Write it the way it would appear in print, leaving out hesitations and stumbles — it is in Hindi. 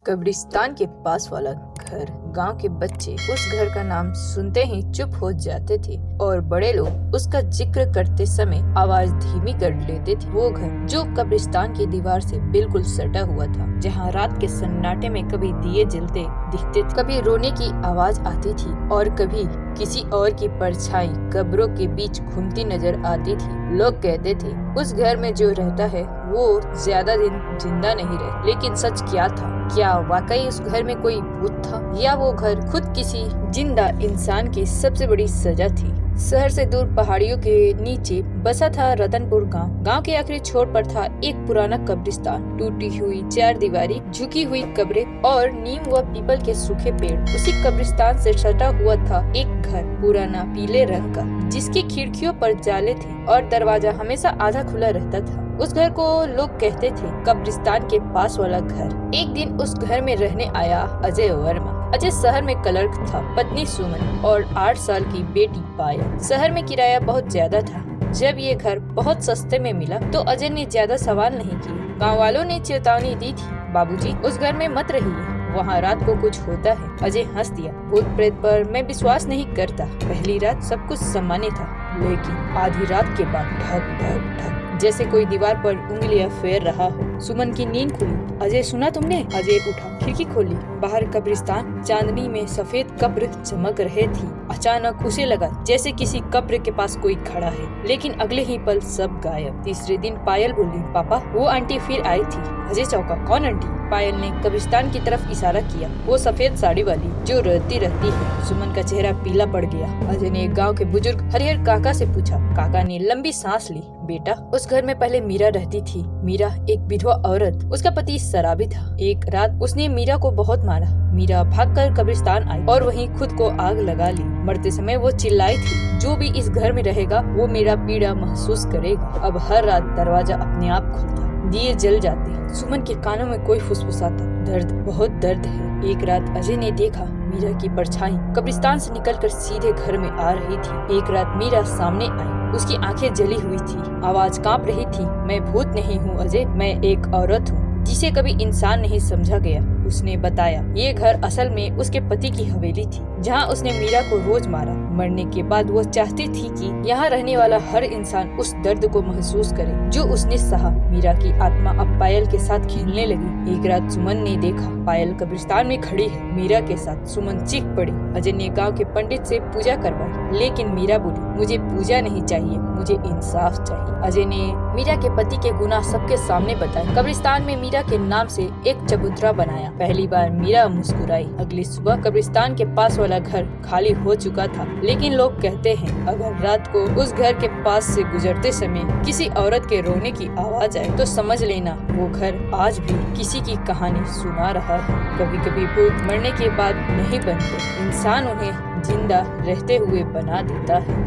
कब्रिस्तान के पास वाला घर। गांव के बच्चे उस घर का नाम सुनते ही चुप हो जाते थे और बड़े लोग उसका जिक्र करते समय आवाज धीमी कर लेते थे। वो घर जो कब्रिस्तान की दीवार से बिल्कुल सटा हुआ था, जहां रात के सन्नाटे में कभी दिए जलते दिखते थे, कभी रोने की आवाज आती थी और कभी किसी और की परछाई कब्रों के बीच घूमती नजर आती थी। लोग कहते थे उस घर में जो रहता है वो ज्यादा दिन जिंदा नहीं रहे। लेकिन सच क्या था? क्या वाकई उस घर में कोई भूत था, या वो घर खुद किसी जिंदा इंसान की सबसे बड़ी सजा थी? शहर से दूर पहाड़ियों के नीचे बसा था रतनपुर गांव। गांव के आखिरी छोर पर था एक पुराना कब्रिस्तान, टूटी हुई चार दीवारी, झुकी हुई कब्रें और नीम व पीपल के सूखे पेड़। उसी कब्रिस्तान से सटा हुआ था एक घर, पुराना पीले रंग का, जिसकी खिड़कियों पर जाले थे और दरवाजा हमेशा आधा खुला रहता था। उस घर को लोग कहते थे कब्रिस्तान के पास वाला घर। एक दिन उस घर में रहने आया अजय वर्मा। अजय शहर में क्लर्क था, पत्नी सुमन और 8 साल की बेटी पायल। शहर में किराया बहुत ज्यादा था। जब ये घर बहुत सस्ते में मिला तो अजय ने ज्यादा सवाल नहीं किए। गाँव वालों ने चेतावनी दी थी, बाबूजी उस घर में मत रहिए, वहाँ रात को कुछ होता है। अजय हंस दिया, भूत प्रेत पर मैं विश्वास नहीं करता। पहली रात सब कुछ सामान्य था, लेकिन आधी रात के बाद ढक ढक ढक जैसे कोई दीवार पर उंगलियां फेर रहा हो। सुमन की नींद खुली। अजय सुना तुमने? अजय उठा, खिड़की खोली। बाहर कब्रिस्तान चांदनी में सफेद कब्र चमक रहे थी। अचानक उसे लगा जैसे किसी कब्र के पास कोई खड़ा है, लेकिन अगले ही पल सब गायब। तीसरे दिन पायल बोली, पापा वो आंटी फिर आई थी। अजय चौंका, कौन आंटी? पायल ने कब्रिस्तान की तरफ इशारा किया, वो सफेद साड़ी वाली जो रोती रहती है। सुमन का चेहरा पीला पड़ गया। अजय ने गांव के बुजुर्ग हरिहर काका से पूछा। काका ने लंबी सांस ली, बेटा उस घर में पहले मीरा रहती थी। मीरा एक विधवा औरत, उसका पति शराबी था। एक रात उसने मीरा को बहुत मारा। मीरा भागकर कब्रिस्तान आई और वहीं खुद को आग लगा ली। मरते समय वो चिल्लाई थी, जो भी इस घर में रहेगा वो मेरा पीड़ा महसूस करेगा। अब हर रात दरवाजा अपने आप खुलता, दिए जल जाते। सुमन के कानों में कोई फुसफुसाता, दर्द, बहुत दर्द है। एक रात अजय ने देखा मीरा की परछाई कब्रिस्तान से निकलकर सीधे घर में आ रही थी। एक रात मीरा सामने आई, उसकी आंखें जली हुई थी, आवाज कांप रही थी, मैं भूत नहीं हूँ अजय, मैं एक औरत हूँ जिसे कभी इंसान नहीं समझा गया। उसने बताया ये घर असल में उसके पति की हवेली थी, जहाँ उसने मीरा को रोज मारा। मरने के बाद वो चाहती थी कि यहाँ रहने वाला हर इंसान उस दर्द को महसूस करे जो उसने सहा। मीरा की आत्मा अब पायल के साथ खेलने लगी। एक रात सुमन ने देखा पायल कब्रिस्तान में खड़ी है मीरा के साथ। सुमन चीख पड़ी। अजय ने गाँव के पंडित से पूजा करवाई, लेकिन मीरा बोली, मुझे पूजा नहीं चाहिए, मुझे इंसाफ चाहिए। अजय ने मीरा के पति के गुनाह सबके सामने बताए। कब्रिस्तान में मीरा के नाम से एक चबूतरा बनाया। पहली बार मीरा मुस्कुराई। अगली सुबह कब्रिस्तान के पास वाला घर खाली हो चुका था, लेकिन लोग कहते हैं अगर रात को उस घर के पास से गुजरते समय किसी औरत के रोने की आवाज आए तो समझ लेना वो घर आज भी किसी की कहानी सुना रहा है। कभी कभी भूत मरने के बाद नहीं बनते, इंसान उन्हें जिंदा रहते हुए बना देता है।